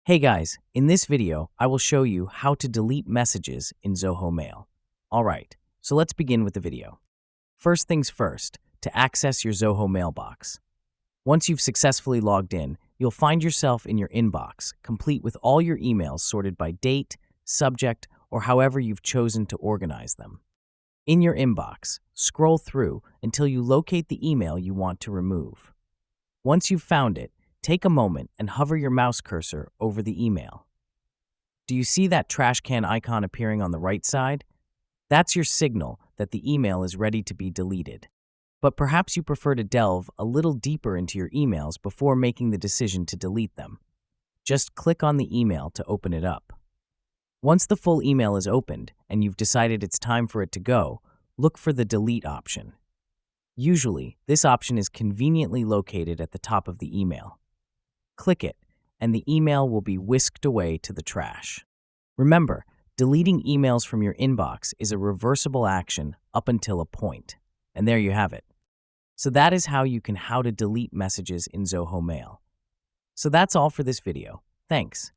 Hey guys, in this video, I will show you how to delete messages in Zoho Mail. Alright, so let's begin with the video. First things first, to access your Zoho mailbox. Once you've successfully logged in, you'll find yourself in your inbox, complete with all your emails sorted by date, subject, or however you've chosen to organize them. In your inbox, scroll through until you locate the email you want to remove. Once you've found it, take a moment and hover your mouse cursor over the email. Do you see that trash can icon appearing on the right side? That's your signal that the email is ready to be deleted. But perhaps you prefer to delve a little deeper into your emails before making the decision to delete them. Just click on the email to open it up. Once the full email is opened and you've decided it's time for it to go, look for the delete option. Usually, this option is conveniently located at the top of the email. Click it, and the email will be whisked away to the trash. Remember, deleting emails from your inbox is a reversible action up until a point. And there you have it. So that is how you can delete messages in Zoho Mail. So that's all for this video. Thanks.